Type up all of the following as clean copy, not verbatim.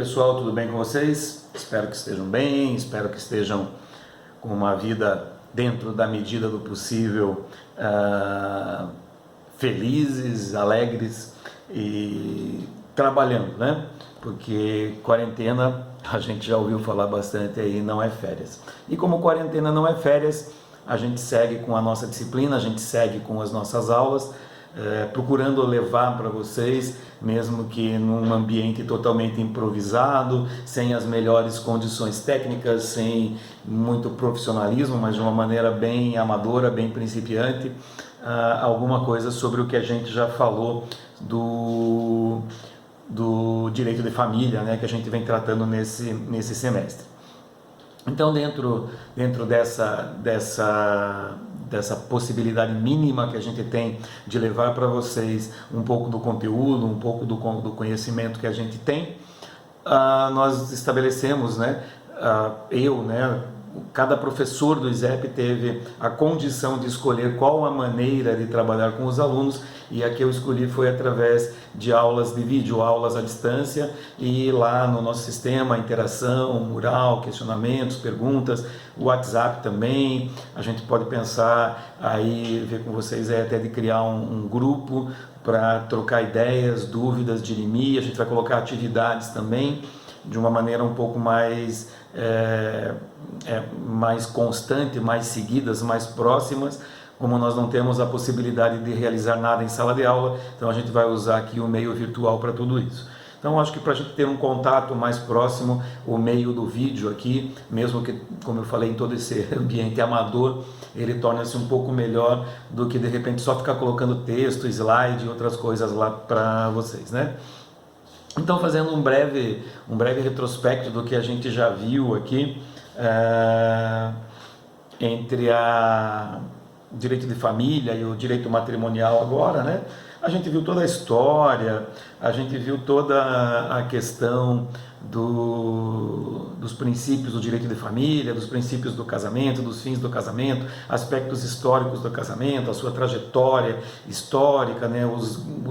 pessoal, tudo bem com vocês? Espero que estejam bem, espero que estejam com uma vida dentro da medida do possível, felizes, alegres e trabalhando, né? Porque quarentena, a gente já ouviu falar bastante aí, não é férias. E como quarentena não é férias, a gente segue com a nossa disciplina, a gente segue com as nossas aulas, procurando levar para vocês, mesmo que num ambiente totalmente improvisado, sem as melhores condições técnicas, sem muito profissionalismo, mas de uma maneira bem amadora, bem principiante, alguma coisa sobre o que a gente já falou do direito de família, né, que a gente vem tratando nesse semestre. Então, dentro dessa possibilidade mínima que a gente tem de levar para vocês um pouco do conteúdo, um pouco do conhecimento que a gente tem, nós estabelecemos, né, cada professor do ISEP teve a condição de escolher qual a maneira de trabalhar com os alunos, e a que eu escolhi foi através de aulas de vídeo, aulas à distância, e lá no nosso sistema, interação, mural, questionamentos, perguntas, o WhatsApp também. A gente pode pensar aí, ver com vocês, até de criar um grupo para trocar ideias, dúvidas, dirimir. A gente vai colocar atividades também, de uma maneira um pouco mais mais constante, mais seguidas, mais próximas. Como nós não temos a possibilidade de realizar nada em sala de aula, então a gente vai usar aqui o meio virtual para tudo isso. Então acho que para a gente ter um contato mais próximo, o meio do vídeo aqui, mesmo que, como eu falei, em todo esse ambiente amador, ele torna-se um pouco melhor do que de repente só ficar colocando texto, slide e outras coisas lá para vocês, né? Então, fazendo um breve retrospecto do que a gente já viu aqui, entre o direito de família e o direito matrimonial agora, né? A gente viu toda a história, a gente viu toda a questão dos princípios do direito de família, dos princípios do casamento, dos fins do casamento, aspectos históricos do casamento, a sua trajetória histórica, né?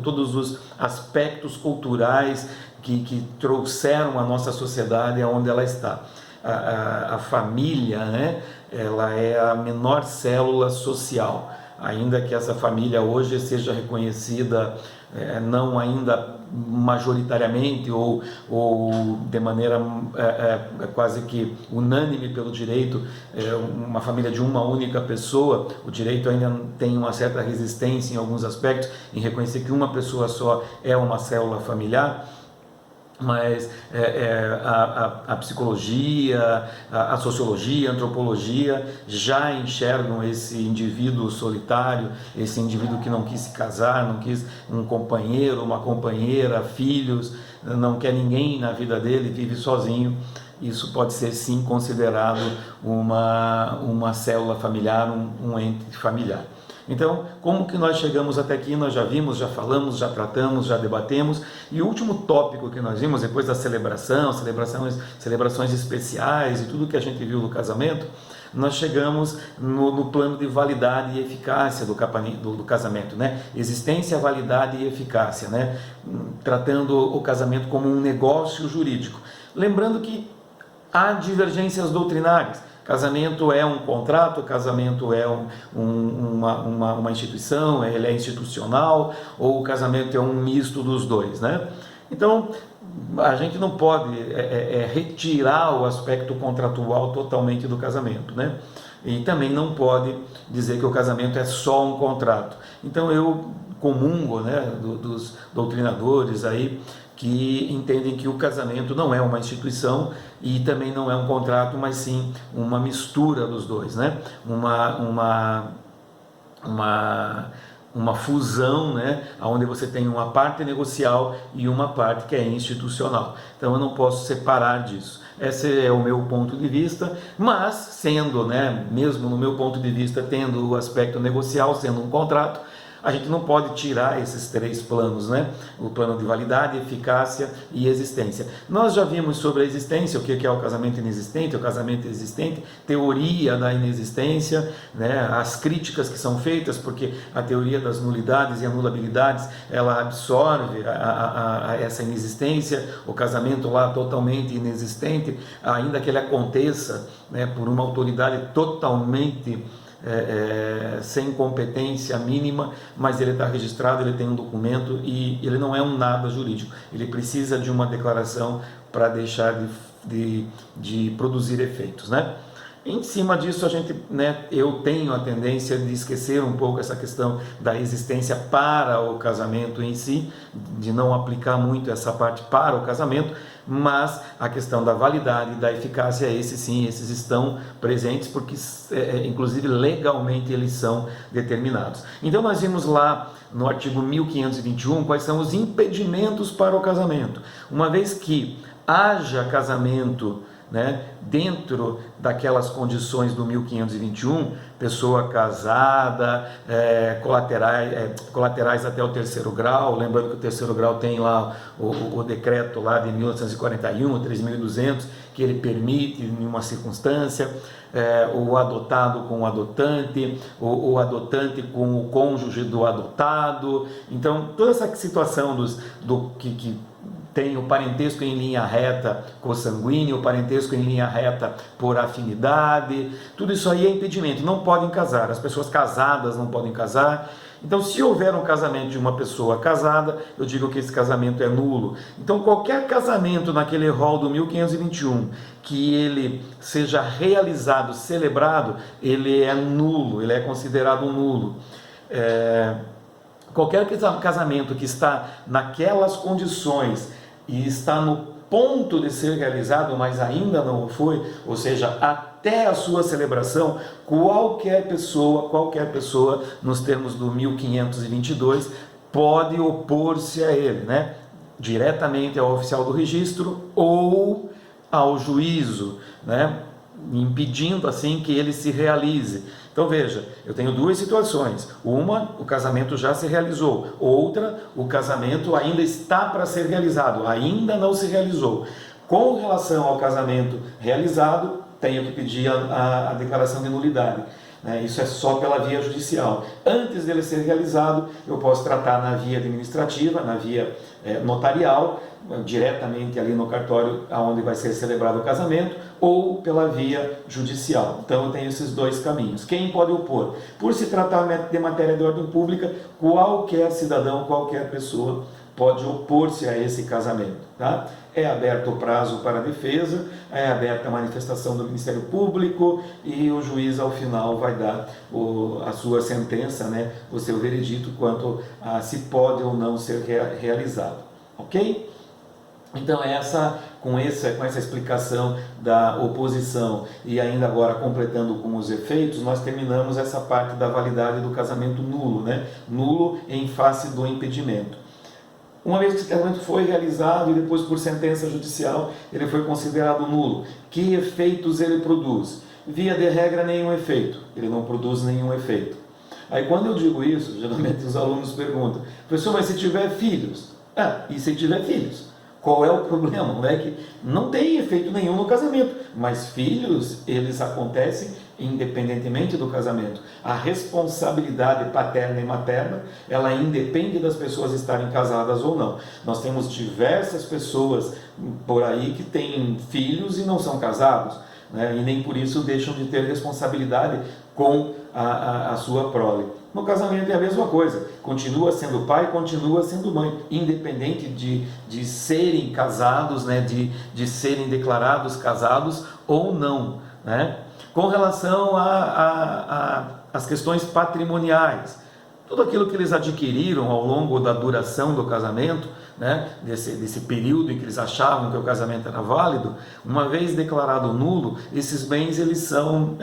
Todos os aspectos culturais que trouxeram a nossa sociedade aonde ela está. A família, né? Ela é a menor célula social, ainda que essa família hoje seja reconhecida não ainda majoritariamente ou de maneira quase que unânime pelo direito, uma família de uma única pessoa. O direito ainda tem uma certa resistência em alguns aspectos em reconhecer que uma pessoa só é uma célula familiar. Mas a psicologia, a sociologia, a antropologia já enxergam esse indivíduo solitário, esse indivíduo que não quis se casar, não quis um companheiro, uma companheira, filhos, não quer ninguém na vida dele, vive sozinho. Isso pode ser sim considerado uma célula familiar, um ente familiar. Então, como que nós chegamos até aqui? Nós já vimos, já falamos, já tratamos, já debatemos, e o último tópico que nós vimos, depois da celebrações especiais e tudo que a gente viu do casamento, nós chegamos no plano de validade e eficácia do casamento, né? Existência, validade e eficácia, né? Tratando o casamento como um negócio jurídico. Lembrando que há divergências doutrinárias. Casamento é um contrato, casamento é uma instituição, ele é institucional, ou o casamento é um misto dos dois, né? Então, a gente não pode retirar o aspecto contratual totalmente do casamento, né? E também não pode dizer que o casamento é só um contrato. Então, eu comungo, né, dos doutrinadores aí, que entendem que o casamento não é uma instituição e também não é um contrato, mas sim uma mistura dos dois, né? Uma fusão, né? Onde você tem uma parte negocial e uma parte que é institucional. Então eu não posso separar disso. Esse é o meu ponto de vista, mas sendo, né, mesmo no meu ponto de vista, tendo o aspecto negocial, sendo um contrato, a gente não pode tirar esses três planos, né? O plano de validade, eficácia e existência. Nós já vimos sobre a existência, o que é o casamento inexistente, o casamento existente, teoria da inexistência, né? As críticas que são feitas, porque a teoria das nulidades e anulabilidades, ela absorve essa inexistência, o casamento lá totalmente inexistente, ainda que ele aconteça, né, por uma autoridade totalmente sem competência mínima, mas ele está registrado, ele tem um documento e ele não é um nada jurídico, ele precisa de uma declaração para deixar de produzir efeitos, né? Em cima disso, a gente, né, eu tenho a tendência de esquecer um pouco essa questão da existência para o casamento em si, de não aplicar muito essa parte para o casamento, mas a questão da validade e da eficácia, esses estão presentes, porque inclusive legalmente eles são determinados. Então nós vimos lá no artigo 1521 quais são os impedimentos para o casamento. Uma vez que haja casamento, né, dentro daquelas condições do 1521, pessoa casada, colaterais até o terceiro grau, lembrando que o terceiro grau tem lá o decreto lá de 1941, 3.200, que ele permite em uma circunstância, o adotado com o adotante, o adotante com o cônjuge do adotado. Então toda essa situação que tem o parentesco em linha reta consanguíneo, o parentesco em linha reta por afinidade, tudo isso aí é impedimento, não podem casar, as pessoas casadas não podem casar. Então, se houver um casamento de uma pessoa casada, eu digo que esse casamento é nulo. Então, qualquer casamento naquele rol do 1521, que ele seja realizado, celebrado, ele é nulo, ele é considerado nulo. Qualquer casamento que está naquelas condições e está no ponto de ser realizado, mas ainda não foi, ou seja, até a sua celebração, qualquer pessoa, nos termos do 1522, pode opor-se a ele, né? Diretamente ao oficial do registro ou ao juízo, né? Impedindo assim que ele se realize. Então veja, eu tenho duas situações. Uma, o casamento já se realizou. Outra, o casamento ainda está para ser realizado, ainda não se realizou. Com relação ao casamento realizado, tenho que pedir a declaração de nulidade. Isso é só pela via judicial. Antes dele ser realizado, eu posso tratar na via administrativa, na via notarial, diretamente ali no cartório onde vai ser celebrado o casamento, ou pela via judicial. Então eu tenho esses dois caminhos. Quem pode opor? Por se tratar de matéria de ordem pública, qualquer cidadão, qualquer pessoa pode opor-se a esse casamento, tá? É aberto o prazo para a defesa, é aberta a manifestação do Ministério Público e o juiz ao final vai dar a sua sentença, né, o seu veredito quanto a se pode ou não ser realizado, ok? Então com essa explicação da oposição e ainda agora completando com os efeitos, nós terminamos essa parte da validade do casamento nulo, né? Nulo em face do impedimento. Uma vez que esse casamento foi realizado e depois por sentença judicial ele foi considerado nulo, que efeitos ele produz? Via de regra, nenhum efeito, ele não produz nenhum efeito. Aí quando eu digo isso, geralmente os alunos perguntam: professor, mas se tiver filhos? E se tiver filhos? Qual é o problema? Não é que não tem efeito nenhum no casamento, mas filhos, eles acontecem independentemente do casamento. A responsabilidade paterna e materna, ela independe das pessoas estarem casadas ou não. Nós temos diversas pessoas por aí que têm filhos e não são casados, né? E nem por isso deixam de ter responsabilidade com a sua prole. No casamento é a mesma coisa, continua sendo pai, continua sendo mãe, independente de serem casados, né? de serem declarados casados ou não, né? Com relação às questões patrimoniais, tudo aquilo que eles adquiriram ao longo da duração do casamento, né, desse período em que eles achavam que o casamento era válido, uma vez declarado nulo, esses bens eles são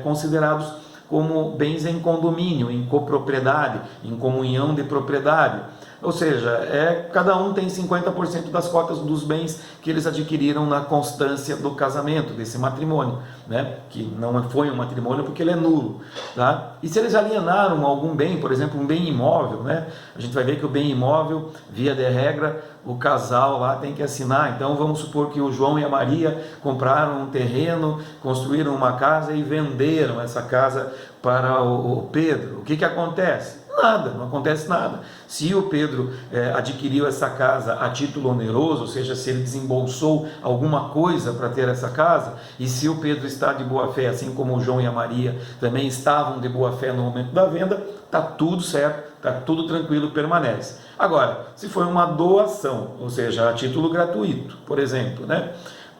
considerados como bens em condomínio, em copropriedade, em comunhão de propriedade. Ou seja, cada um tem 50% das cotas dos bens que eles adquiriram na constância do casamento, desse matrimônio, né? Que não foi um matrimônio porque ele é nulo, tá? E se eles alienaram algum bem, por exemplo, um bem imóvel, né? A gente vai ver que o bem imóvel, via de regra, o casal lá tem que assinar. Então vamos supor que o João e a Maria compraram um terreno, construíram uma casa e venderam essa casa para o Pedro. O que acontece? Nada, não acontece nada. Se o Pedro adquiriu essa casa a título oneroso, ou seja, se ele desembolsou alguma coisa para ter essa casa, e se o Pedro está de boa fé, assim como o João e a Maria também estavam de boa fé no momento da venda, está tudo certo, está tudo tranquilo, permanece. Agora, se foi uma doação, ou seja, a título gratuito, por exemplo, né?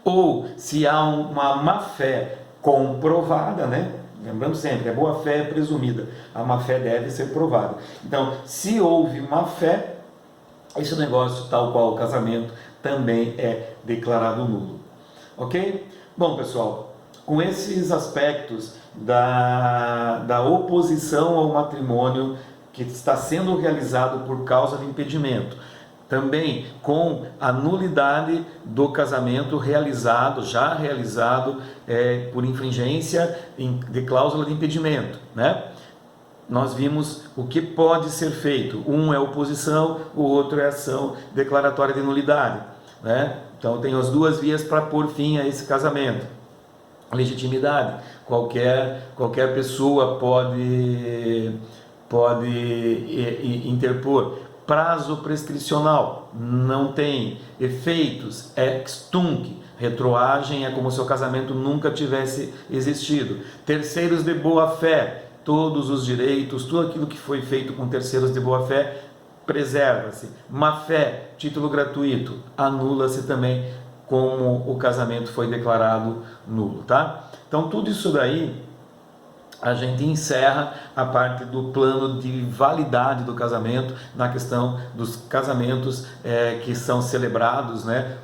Ou se há uma má-fé comprovada, né? Lembrando sempre, a boa-fé é presumida, a má-fé deve ser provada. Então, se houve má-fé, esse negócio, tal qual o casamento, também é declarado nulo. Ok? Bom, pessoal, com esses aspectos da oposição ao matrimônio que está sendo realizado por causa de impedimento, também com a nulidade do casamento já realizado por infringência de cláusula de impedimento, né? Nós vimos o que pode ser feito. Um é oposição, o outro é ação declaratória de nulidade, né? Então tem as duas vias para pôr fim a esse casamento. Legitimidade, qualquer pessoa pode interpor. Prazo prescricional, não tem. Efeitos, ex tunc, retroagem, é como se o casamento nunca tivesse existido. Terceiros de boa fé, todos os direitos, tudo aquilo que foi feito com terceiros de boa fé, preserva-se. Má fé, título gratuito, anula-se também, como o casamento foi declarado nulo, tá? Então tudo isso daí a gente encerra a parte do plano de validade do casamento na questão dos casamentos que são celebrados, né,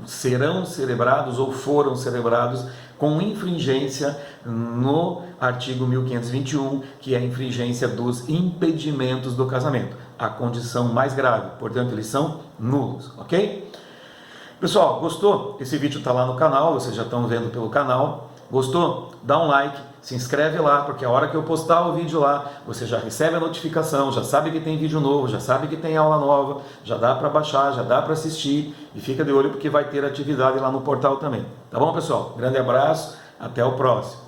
serão celebrados ou foram celebrados com infringência no artigo 1521, que é a infringência dos impedimentos do casamento, a condição mais grave, portanto eles são nulos, ok? Pessoal, gostou? Esse vídeo está lá no canal, vocês já estão vendo pelo canal. Gostou? Dá um like, se inscreve lá, porque a hora que eu postar o vídeo lá, você já recebe a notificação, já sabe que tem vídeo novo, já sabe que tem aula nova, já dá para baixar, já dá para assistir, e fica de olho porque vai ter atividade lá no portal também. Tá bom, pessoal? Grande abraço, até o próximo.